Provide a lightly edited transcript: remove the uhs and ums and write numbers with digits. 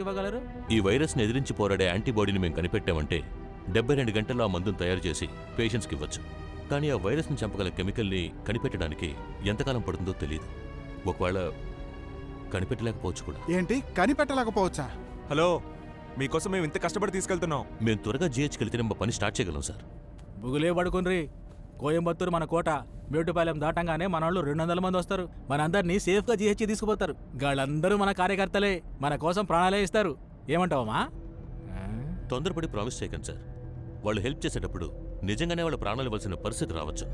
ఇవ్వగలరు? ఈ వైరస్ని ఎదిరించి పోరాడే యాంటీబాడీని మేము కనిపెట్టామంటే 72 గంటల్లో ఆ మందును తయారు చేసి పేషెంట్స్కి ఇవ్వచ్చు. కానీ ఆ వైరస్ని చంపగల కెమికల్ని కనిపెట్టడానికి ఎంతకాలం పడుతుందో తెలియదు. ఒకవేళ కనిపెట్టలేకపోవచ్చు కూడా. ఏంటి కనిపెట్టలేకపోవచ్చా? హలో, మీకోసం మేము ఇంత కష్టపడి తీసుకెళ్తున్నాం. మేము త్వరగా జీహెచ్కి వెళ్తేనే మా పని స్టార్ట్ చేయగలం సార్. బుగులే పడుకుని కోయంబత్తూరు మన కోట, మేటుపాలెం దాటంగానే మన వాళ్ళు 200 మంది వస్తారు. మనందరినీ సేఫ్గా జీహెచ్కి తీసుకుపోతారు. వాళ్ళందరూ మన కార్యకర్తలే, మన కోసం ప్రాణాలే ఇస్తారు. ఏమంటావమ్మా? తొందరపడి ప్రామిస్ చేయకండి సార్. వాళ్ళు హెల్ప్ చేసేటప్పుడు నిజంగానే వాళ్ళ ప్రాణాలు ఇవ్వాల్సిన పరిస్థితి రావచ్చు.